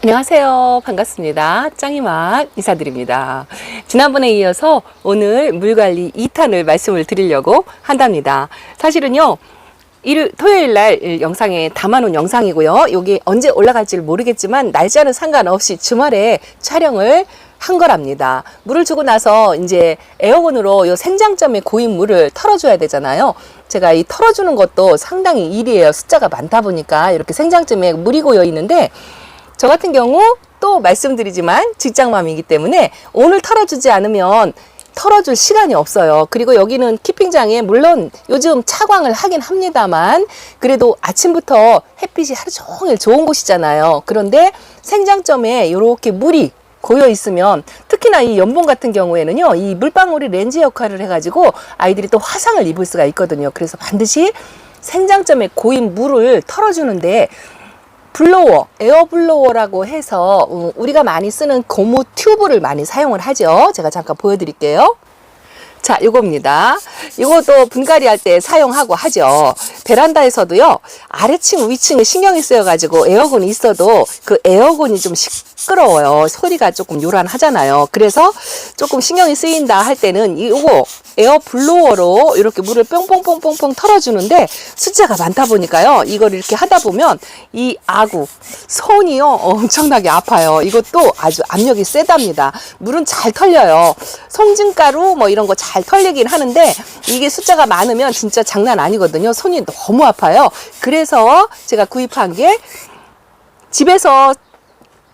안녕하세요. 반갑습니다. 짱이맛 인사드립니다. 지난번에 이어서 오늘 물관리 2탄을 말씀을 드리려고 한답니다. 사실은요, 토요일 날 영상에 담아놓은 영상이고요. 여기 언제 올라갈지 모르겠지만 날짜는 상관없이 주말에 촬영을 한 거랍니다. 물을 주고 나서 이제 에어건으로 요 생장점에 고인 물을 털어줘야 되잖아요. 제가 이 털어주는 것도 상당히 일이에요. 숫자가 많다 보니까 이렇게 생장점에 물이 고여 있는데 저 같은 경우 또 말씀드리지만 직장맘이기 때문에 오늘 털어주지 않으면 털어줄 시간이 없어요. 그리고 여기는 키핑장에 물론 요즘 차광을 하긴 합니다만 그래도 아침부터 햇빛이 하루 종일 좋은 곳이잖아요. 그런데 생장점에 이렇게 물이 고여 있으면 특히나 이 연봉 같은 경우에는요, 이 물방울이 렌즈 역할을 해가지고 아이들이 또 화상을 입을 수가 있거든요. 그래서 반드시 생장점에 고인 물을 털어주는데 블로워, 에어 블로워라고 해서 우리가 많이 쓰는 고무 튜브를 많이 사용을 하죠. 제가 잠깐 보여드릴게요. 자, 요겁니다. 이것도 분갈이 할 때 사용하고 하죠. 베란다에서도요, 아래층, 위층에 신경이 쓰여가지고 에어건이 있어도 그 에어건이 좀 시끄러워요. 소리가 조금 요란하잖아요. 그래서 조금 신경이 쓰인다 할 때는 이거 에어 블로워로 이렇게 물을 뽕뽕뽕뽕뽕 털어주는데 숫자가 많다 보니까요, 이걸 이렇게 하다 보면 이 아구, 손이요, 엄청나게 아파요. 이것도 아주 압력이 세답니다. 물은 잘 털려요. 송진가루 뭐 이런 거 잘 털리긴 하는데 이게 숫자가 많으면 진짜 장난 아니거든요. 손이 너무 아파요. 그래서 제가 구입한 게 집에서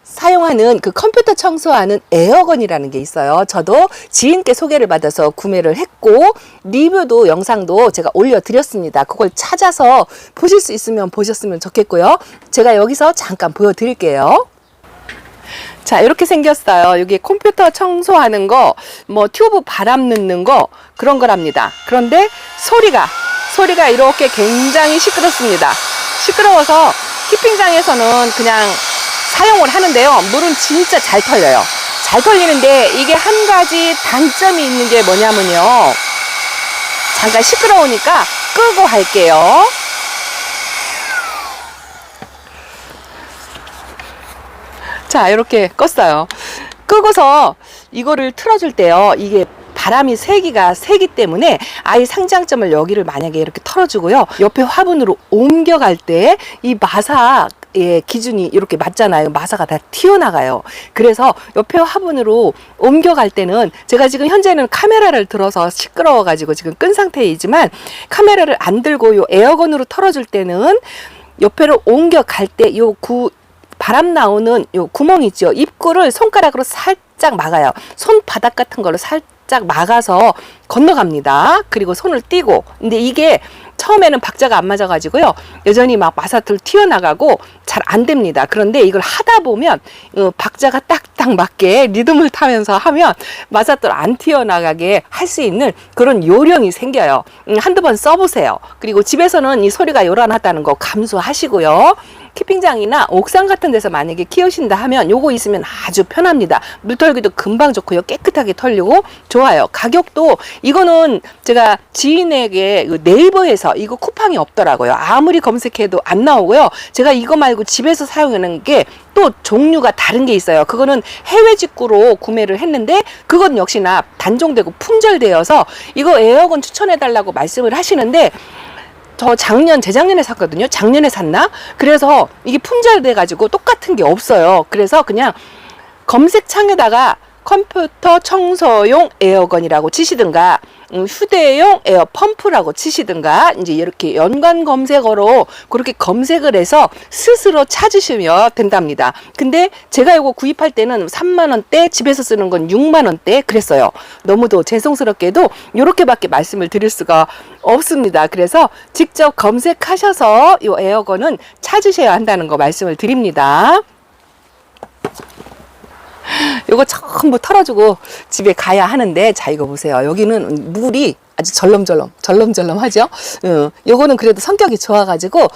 사용하는 그 컴퓨터 청소하는 에어건이라는 게 있어요. 저도 지인께 소개를 받아서 구매를 했고 리뷰도 영상도 제가 올려드렸습니다. 그걸 찾아서 보실 수 있으면 보셨으면 좋겠고요. 제가 여기서 잠깐 보여드릴게요. 자, 이렇게 생겼어요. 여기 컴퓨터 청소하는 거, 뭐 튜브 바람 넣는 거 그런 거랍니다. 그런데 소리가 이렇게 굉장히 시끄럽습니다. 시끄러워서 키핑장에서는 그냥 사용을 하는데요. 물은 진짜 잘 털려요. 잘 털리는데 이게 한 가지 단점이 있는 게 뭐냐면요. 잠깐 시끄러우니까 끄고 할게요. 자, 이렇게 껐어요. 끄고서 이거를 틀어줄 때요, 이게 바람이 세기 때문에 아예 상장점을 여기를 만약에 이렇게 털어주고요, 옆에 화분으로 옮겨갈 때 이 마사의 기준이 이렇게 맞잖아요. 마사가 다 튀어나가요. 그래서 옆에 화분으로 옮겨갈 때는 제가 지금 현재는 카메라를 들어서 시끄러워가지고 지금 끈 상태이지만 카메라를 안 들고 요 에어건으로 털어줄 때는 옆에로 옮겨갈 때 요 바람 나오는 요 구멍 있죠. 입구를 손가락으로 살짝 막아요. 손바닥 같은 걸로 살짝 막아서 건너갑니다. 그리고 손을 띄고. 근데 이게 처음에는 박자가 안 맞아가지고요, 여전히 막 마사틀 튀어나가고 잘 안 됩니다. 그런데 이걸 하다 보면 박자가 딱딱 맞게 리듬을 타면서 하면 마사틀 안 튀어나가게 할 수 있는 그런 요령이 생겨요. 한두 번 써보세요. 그리고 집에서는 이 소리가 요란하다는 거 감수하시고요. 키핑장이나 옥상 같은 데서 만약에 키우신다 하면 요거 있으면 아주 편합니다. 물 털기도 금방 좋고요. 깨끗하게 털리고 좋아요. 가격도 이거는 제가 지인에게 네이버에서 이거 쿠팡이 없더라고요. 아무리 검색해도 안 나오고요. 제가 이거 말고 집에서 사용하는 게 또 종류가 다른 게 있어요. 그거는 해외 직구로 구매를 했는데 그건 역시나 단종되고 품절되어서 이거 에어건 추천해달라고 말씀을 하시는데 저 재작년에 샀거든요. 작년에 샀나? 그래서 이게 품절돼가지고 똑같은 게 없어요. 그래서 그냥 검색창에다가 컴퓨터 청소용 에어건이라고 치시든가 휴대용 에어 펌프라고 치시든가 이제 이렇게 연관 검색어로 그렇게 검색을 해서 스스로 찾으시면 된답니다. 근데 제가 이거 구입할 때는 3만 원대, 집에서 쓰는 건 6만 원대 그랬어요. 너무도 죄송스럽게도 이렇게밖에 말씀을 드릴 수가 없습니다. 그래서 직접 검색하셔서 이 에어건은 찾으셔야 한다는 거 말씀을 드립니다. 요거 전부 털어주고 집에 가야 하는데, 자, 이거 보세요. 여기는 물이 아주 절럼절럼 하죠. 요거는 그래도 성격이 좋아가지고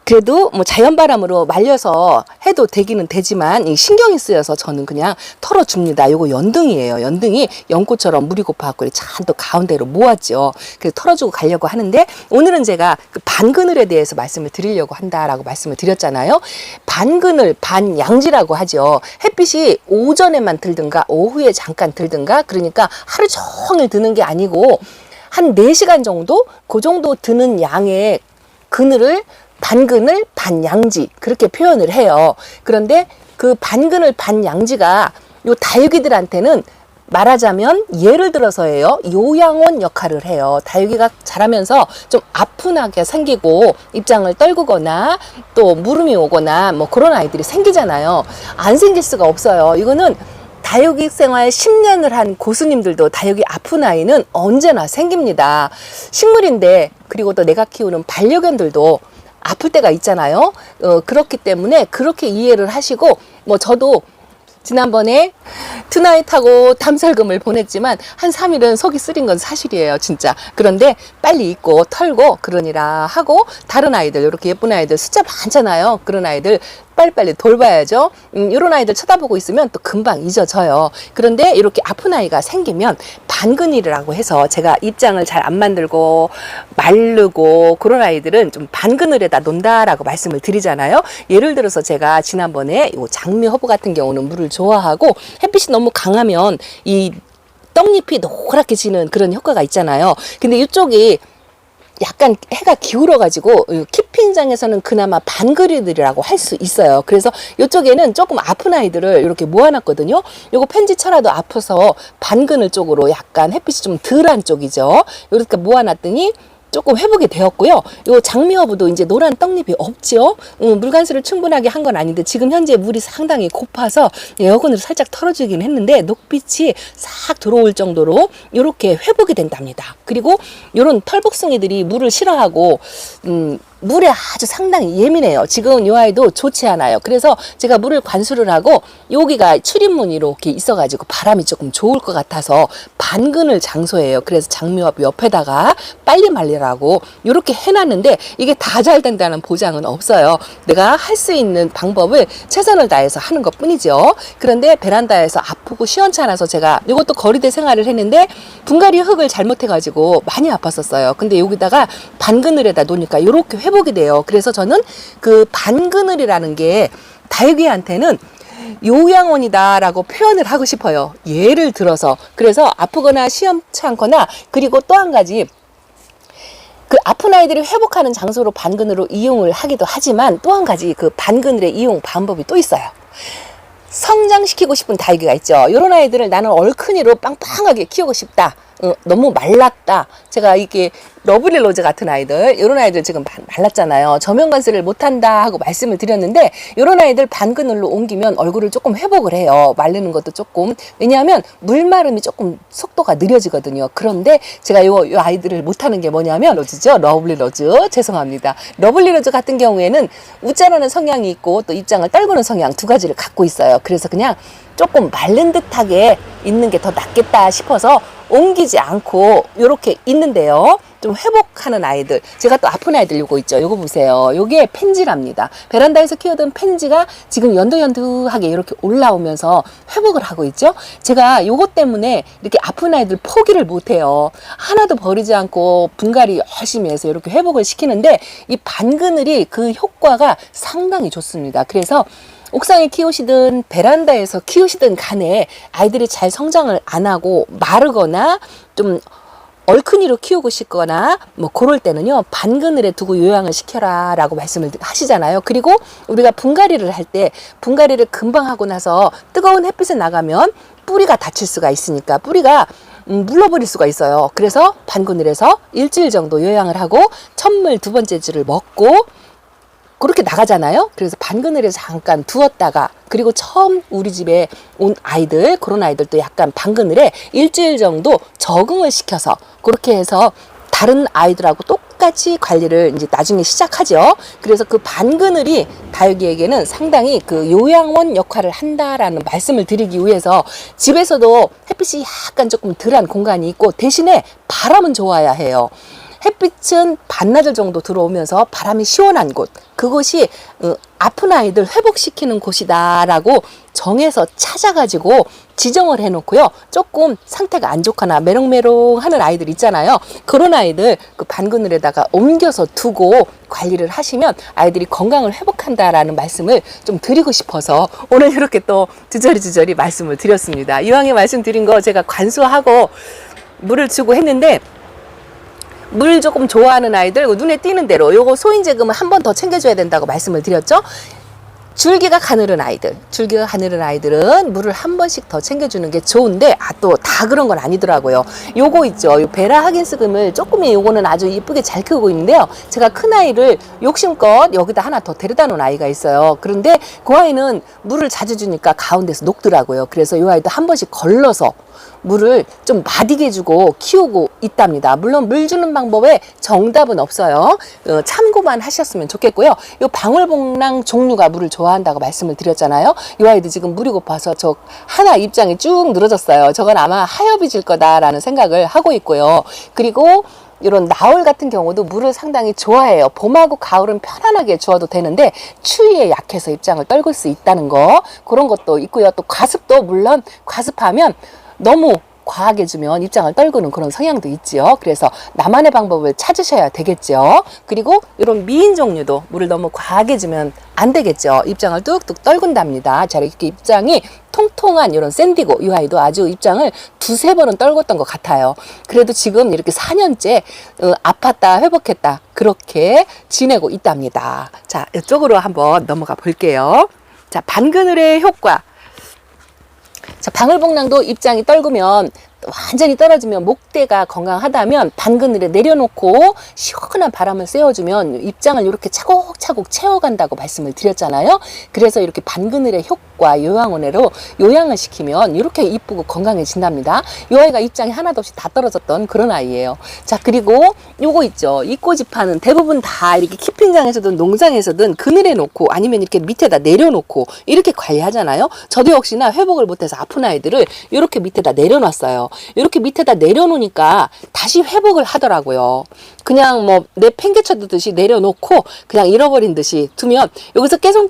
그래도 뭐 자연바람으로 말려서 해도 되기는 되지만 이 신경이 쓰여서 저는 그냥 털어줍니다. 요거 연등이에요. 연등이 연꽃처럼 물이 고파갖고 잔뜩 가운데로 모았죠. 그래서 털어주고 가려고 하는데 오늘은 제가 그 반그늘에 대해서 말씀을 드리려고 한다라고 말씀을 드렸잖아요. 반그늘, 반양지라고 하죠. 햇빛이 오전에만 들든가 오후에 잠깐 들든가 그러니까 하루 종일 드는 게 아니고 한 4시간 정도 그 정도 드는 양의 그늘을 반그늘, 반양지 그렇게 표현을 해요. 그런데 그 반그늘, 반양지가 요 다육이들한테는 말하자면 예를 들어서예요. 요양원 역할을 해요. 다육이가 자라면서 좀 아픈하게 생기고 입장을 떨구거나 또 물음이 오거나 뭐 그런 아이들이 생기잖아요. 안 생길 수가 없어요. 이거는 다육이 생활 10년을 한 고수님들도 다육이 아픈 아이는 언제나 생깁니다. 식물인데 그리고 또 내가 키우는 반려견들도 아플 때가 있잖아요. 그렇기 때문에 그렇게 이해를 하시고 뭐 저도 지난번에 투나잇하고 담설금을 보냈지만 한 3일은 속이 쓰린 건 사실이에요. 진짜. 그런데 빨리 잊고 털고 그러니라 하고 다른 아이들 이렇게 예쁜 아이들 숫자 많잖아요. 그런 아이들 빨리빨리 돌봐야죠. 이런 아이들 쳐다보고 있으면 또 금방 잊어져요. 그런데 이렇게 아픈 아이가 생기면 반그늘이라고 해서 제가 입장을 잘 안 만들고 마르고 그런 아이들은 좀 반그늘에다 놓는다라고 말씀을 드리잖아요. 예를 들어서 제가 지난번에 요 장미 허브 같은 경우는 물을 좋아하고 햇빛이 너무 강하면 이 떡잎이 노랗게 지는 그런 효과가 있잖아요. 근데 이쪽이 약간 해가 기울어 가지고 키핑장에서는 그나마 반그늘이라고 할 수 있어요. 그래서 이쪽에는 조금 아픈 아이들을 이렇게 모아놨거든요. 요거 펜지 쳐라도 아파서 반그늘 쪽으로 약간 햇빛이 좀 덜한 쪽이죠. 이렇게 모아놨더니 조금 회복이 되었고요. 요 장미허브도 이제 노란 떡잎이 없죠. 물관수를 충분하게 한 건 아닌데 지금 현재 물이 상당히 고파서 에어컨을 살짝 털어주긴 했는데 녹빛이 싹 들어올 정도로 이렇게 회복이 된답니다. 그리고 요런 털복숭이들이 물을 싫어하고 물에 아주 상당히 예민해요. 지금 이 아이도 좋지 않아요. 그래서 제가 물을 관수를 하고 여기가 출입문이 이렇게 있어가지고 바람이 조금 좋을 것 같아서 반그늘 장소예요. 그래서 장미허브 옆에다가 빨리 말리라고 이렇게 해놨는데 이게 다 잘 된다는 보장은 없어요. 내가 할 수 있는 방법을 최선을 다해서 하는 것 뿐이죠. 그런데 베란다에서 아프고 시원찮아서 제가 이것도 거리대 생활을 했는데 분갈이 흙을 잘못해가지고 많이 아팠었어요. 근데 여기다가 반그늘에다 놓으니까 이렇게 회복이 돼요. 그래서 저는 그 반그늘이라는 게 다육이한테는 요양원이다라고 표현을 하고 싶어요. 예를 들어서 그래서 아프거나 시험찮거나 그리고 또 한 가지 그 아픈 아이들이 회복하는 장소로 반그늘로 이용을 하기도 하지만 또 한 가지 그 반그늘의 이용 방법이 또 있어요. 성장시키고 싶은 다육이가 있죠. 이런 아이들을 나는 얼큰이로 빵빵하게 키우고 싶다. 너무 말랐다. 제가 이게 러블리 로즈 같은 아이들, 이런 아이들 지금 말랐잖아요. 저면 관수를 못한다 하고 말씀을 드렸는데 이런 아이들 반그늘로 옮기면 얼굴을 조금 회복을 해요. 마르는 것도 조금. 왜냐하면 물마름이 조금 속도가 느려지거든요. 그런데 제가 요 아이들을 못하는 게 뭐냐면 로즈죠. 러블리 로즈. 죄송합니다. 러블리 로즈 같은 경우에는 웃자라는 성향이 있고 또 입장을 떨구는 성향 두 가지를 갖고 있어요. 그래서 그냥 조금 마른 듯하게 있는 게 더 낫겠다 싶어서 옮기지 않고 이렇게 있는데요. 좀 회복하는 아이들, 제가 또 아픈 아이들 요거 있죠. 요거 보세요. 요게 펜지랍니다. 베란다에서 키우던 펜지가 지금 연두연두하게 이렇게 올라오면서 회복을 하고 있죠. 제가 요거 때문에 이렇게 아픈 아이들 포기를 못해요. 하나도 버리지 않고 분갈이 열심히 해서 이렇게 회복을 시키는데 이 반그늘이 그 효과가 상당히 좋습니다. 그래서 옥상에 키우시든 베란다에서 키우시든 간에 아이들이 잘 성장을 안 하고 마르거나 좀 얼큰이로 키우고 싶거나 뭐 그럴 때는요 반그늘에 두고 요양을 시켜라 라고 말씀을 하시잖아요. 그리고 우리가 분갈이를 할 때 분갈이를 금방 하고 나서 뜨거운 햇빛에 나가면 뿌리가 다칠 수가 있으니까 뿌리가 물러버릴 수가 있어요. 그래서 반그늘에서 일주일 정도 요양을 하고 첫물 두 번째 줄을 먹고 그렇게 나가잖아요. 그래서 반그늘에 잠깐 두었다가 그리고 처음 우리 집에 온 아이들 그런 아이들도 약간 반그늘에 일주일 정도 적응을 시켜서 그렇게 해서 다른 아이들하고 똑같이 관리를 이제 나중에 시작하죠. 그래서 그 반그늘이 다육이에게는 상당히 그 요양원 역할을 한다라는 말씀을 드리기 위해서 집에서도 햇빛이 약간 조금 덜한 공간이 있고 대신에 바람은 좋아야 해요. 햇빛은 반나절 정도 들어오면서 바람이 시원한 곳, 그곳이 아픈 아이들 회복시키는 곳이다라고 정해서 찾아가지고 지정을 해놓고요. 조금 상태가 안 좋거나 메롱메롱 하는 아이들 있잖아요. 그런 아이들 그 반그늘에다가 옮겨서 두고 관리를 하시면 아이들이 건강을 회복한다라는 말씀을 좀 드리고 싶어서 오늘 이렇게 또 주저리 말씀을 드렸습니다. 이왕에 말씀드린 거 제가 관수하고 물을 주고 했는데, 물 조금 좋아하는 아이들 눈에 띄는 대로 요거 소인제금을 한 번 더 챙겨줘야 된다고 말씀을 드렸죠. 줄기가 가늘은 아이들은 물을 한 번씩 더 챙겨주는 게 좋은데, 또 다 그런 건 아니더라고요. 요거 있죠, 요 베라 하긴스금을 조금이, 요거는 아주 이쁘게 잘 키우고 있는데요. 제가 큰 아이를 욕심껏 여기다 하나 더 데려다 놓은 아이가 있어요. 그런데 그 아이는 물을 자주 주니까 가운데서 녹더라고요. 그래서 요 아이도 한 번씩 걸러서 물을 좀 마디게 주고 키우고 있답니다. 물론 물 주는 방법에 정답은 없어요. 참고만 하셨으면 좋겠고요. 요 방울복랑 종류가 물을 좋아한다고 말씀을 드렸잖아요. 이 아이도 지금 물이 고파서 저 하나 입장이 쭉 늘어졌어요. 저건 아마 하엽이 질 거다라는 생각을 하고 있고요. 그리고 이런 나올 같은 경우도 물을 상당히 좋아해요. 봄하고 가을은 편안하게 주어도 되는데 추위에 약해서 입장을 떨굴 수 있다는 거, 그런 것도 있고요. 또 과습도, 물론 과습하면 너무 과하게 주면 입장을 떨구는 그런 성향도 있지요. 그래서 나만의 방법을 찾으셔야 되겠죠. 그리고 이런 미인 종류도 물을 너무 과하게 주면 안 되겠죠. 입장을 뚝뚝 떨군답니다. 자, 이렇게 입장이 통통한 이런 샌디고, 이 아이도 아주 입장을 두세 번은 떨궜던 것 같아요. 그래도 지금 이렇게 4년째 아팠다 회복했다 그렇게 지내고 있답니다. 자, 이쪽으로 한번 넘어가 볼게요. 자, 반그늘의 효과. 자, 방울복랑도 입장이 떨구면, 완전히 떨어지면, 목대가 건강하다면 반그늘에 내려놓고 시원한 바람을 쐬어주면 입장을 이렇게 차곡차곡 채워간다고 말씀을 드렸잖아요. 그래서 이렇게 반그늘의 효과, 요양원으로 요양을 시키면 이렇게 이쁘고 건강해진답니다. 이 아이가 입장이 하나도 없이 다 떨어졌던 그런 아이예요. 자, 그리고 요거 있죠, 이 꼬지파는 대부분 다 이렇게 키핑장에서든 농장에서든 그늘에 놓고 아니면 이렇게 밑에다 내려놓고 이렇게 관리하잖아요. 저도 역시나 회복을 못해서 아픈 아이들을 이렇게 밑에다 내려놨어요. 이렇게 밑에다 내려놓으니까 다시 회복을 하더라고요. 그냥 뭐 내 팽개쳐 두듯이 내려놓고 그냥 잃어버린 듯이 두면 여기서 계속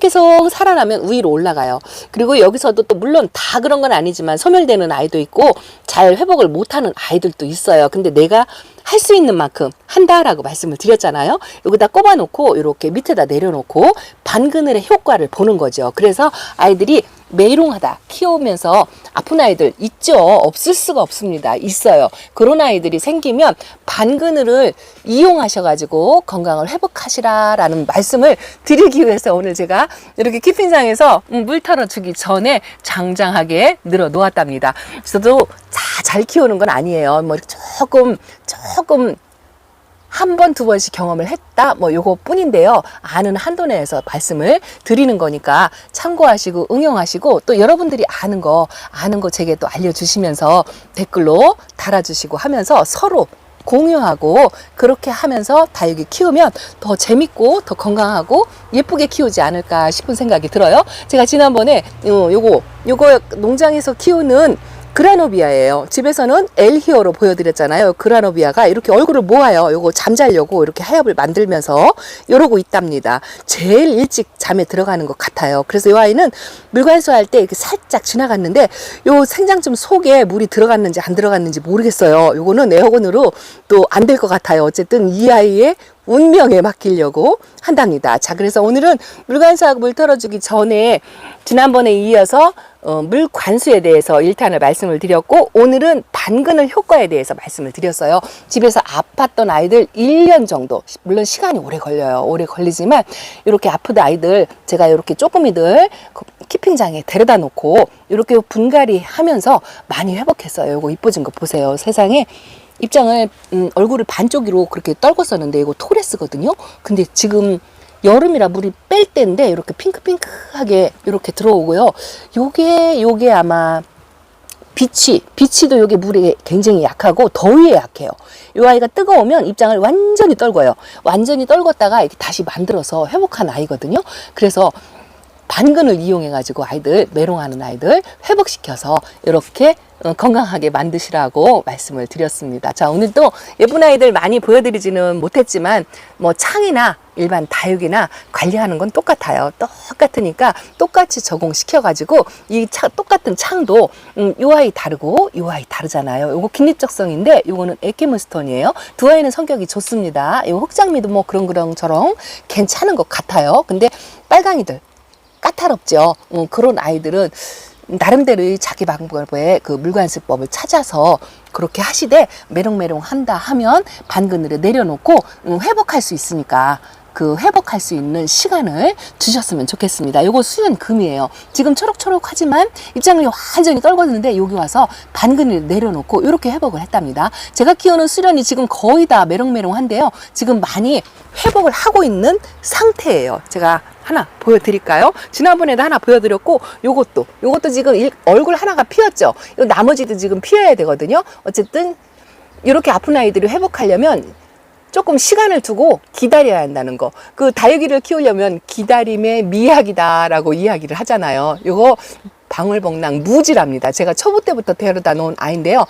살아나면 위로 올라가요. 그리고 여기서도 또 물론 다 그런 건 아니지만 소멸되는 아이도 있고 잘 회복을 못하는 아이들도 있어요. 근데 내가 할 수 있는 만큼 한다라고 말씀을 드렸잖아요. 여기다 꼽아놓고 이렇게 밑에다 내려놓고 반그늘의 효과를 보는 거죠. 그래서 아이들이 메롱하다 키우면서 아픈 아이들 있죠. 없을 수가 없습니다. 있어요. 그런 아이들이 생기면 반그늘을 이용하셔가지고 건강을 회복하시라라는 말씀을 드리기 위해서 오늘 제가 이렇게 키핑장에서 물 털어주기 전에 장장하게 늘어 놓았답니다. 저도 잘 키우는 건 아니에요. 뭐 조금 한 번, 두 번씩 경험을 했다, 뭐 요거 뿐인데요. 아는 한도 내에서 말씀을 드리는 거니까 참고하시고 응용하시고, 또 여러분들이 아는 거 제게 또 알려주시면서 댓글로 달아주시고 하면서 서로 공유하고 그렇게 하면서 다육이 키우면 더 재밌고 더 건강하고 예쁘게 키우지 않을까 싶은 생각이 들어요. 제가 지난번에 요거 농장에서 키우는 그라노비아예요. 집에서는 엘히어로 보여드렸잖아요. 그라노비아가 이렇게 얼굴을 모아요. 요거 잠자려고 이렇게 하엽을 만들면서 이러고 있답니다. 제일 일찍 잠에 들어가는 것 같아요. 그래서 이 아이는 물관수할 때 이렇게 살짝 지나갔는데 요 생장점 속에 물이 들어갔는지 안 들어갔는지 모르겠어요. 요거는 에어건으로 또 안 될 것 같아요. 어쨌든 이 아이의 운명에 맡기려고 한답니다. 자, 그래서 오늘은 물관수하고 물 털어주기 전에 지난번에 이어서 물 관수에 대해서 1탄을 말씀을 드렸고, 오늘은 반그늘 효과에 대해서 말씀을 드렸어요. 집에서 아팠던 아이들 1년 정도, 물론 시간이 오래 걸려요. 오래 걸리지만 이렇게 아프다 아이들 제가 이렇게 조금이들 키핑장에 데려다 놓고 이렇게 분갈이 하면서 많이 회복했어요. 이거 이뻐진 거 보세요. 세상에 입장을 얼굴을 반쪽으로 그렇게 떨궜었는데 이거 토레스거든요. 근데 지금 여름이라 물이 뺄 때인데 이렇게 핑크핑크하게 이렇게 들어오고요. 요게 아마 비치도 요게 물에 굉장히 약하고 더위에 약해요. 이 아이가 뜨거우면 입장을 완전히 떨궈요. 완전히 떨궜다가 이렇게 다시 만들어서 회복한 아이거든요. 그래서 반근을 이용해가지고 아이들, 메롱하는 아이들 회복시켜서 이렇게 건강하게 만드시라고 말씀을 드렸습니다. 자, 오늘도 예쁜 아이들 많이 보여드리지는 못했지만 뭐 창이나 일반 다육이나 관리하는 건 똑같아요. 똑같으니까 똑같이 적용시켜가지고 이 똑같은 창도 요 아이 다르고 요 아이 다르잖아요. 요거 긴립적성인데 요거는 에케문스톤이에요. 두 아이는 성격이 좋습니다. 요 흑장미도 뭐 그런저런 괜찮은 것 같아요. 근데 빨강이들 까탈없죠. 그런 아이들은 나름대로의 자기 방법의 그 물관습법을 찾아서 그렇게 하시되 메롱메롱 한다 하면 반그늘에 내려놓고 회복할 수 있으니까 그 회복할 수 있는 시간을 주셨으면 좋겠습니다. 요거 수연 금이에요. 지금 초록초록하지만 입장을 완전히 떨궜는데 여기 와서 반그늘에 내려놓고 이렇게 회복을 했답니다. 제가 키우는 수련이 지금 거의 다 메롱메롱한데요. 지금 많이 회복을 하고 있는 상태예요. 제가 하나 보여드릴까요? 지난번에도 하나 보여드렸고 요것도 지금 얼굴 하나가 피었죠. 요 나머지도 지금 피어야 되거든요. 어쨌든 이렇게 아픈 아이들이 회복하려면 조금 시간을 두고 기다려야 한다는 거. 그 다육이를 키우려면 기다림의 미학이다라고 이야기를 하잖아요. 요거 방울복랑 무지랍니다. 제가 초보 때부터 데려다 놓은 아이인데요.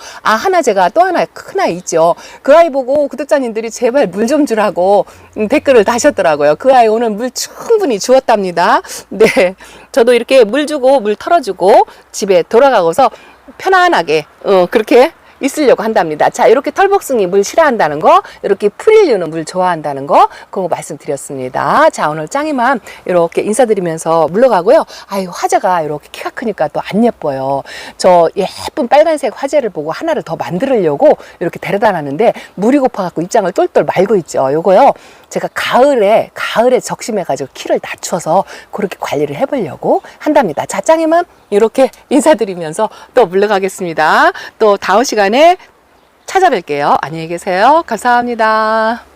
제가 또 하나 큰 아이 있죠. 그 아이 보고 구독자님들이 제발 물 좀 주라고 댓글을 다셨더라고요. 그 아이 오늘 물 충분히 주었답니다. 네, 저도 이렇게 물 주고 물 털어주고 집에 돌아가고서 편안하게 그렇게 있으려고 한답니다. 자, 이렇게 털복숭이 물 싫어한다는 거, 이렇게 프릴류는 물 좋아한다는 거, 그거 말씀드렸습니다. 자, 오늘 짱이만 이렇게 인사드리면서 물러가고요. 아유, 화재가 이렇게 키가 크니까 또 안 예뻐요. 저 예쁜 빨간색 화재를 보고 하나를 더 만들려고 이렇게 데려다 놨는데 물이 고파갖고 입장을 똘똘 말고 있죠. 요거요. 제가 가을에 적심해가지고 키를 낮춰서 그렇게 관리를 해보려고 한답니다. 자, 짱이만 이렇게 인사드리면서 또 물러가겠습니다. 또 다음 시간에 찾아뵐게요. 안녕히 계세요. 감사합니다.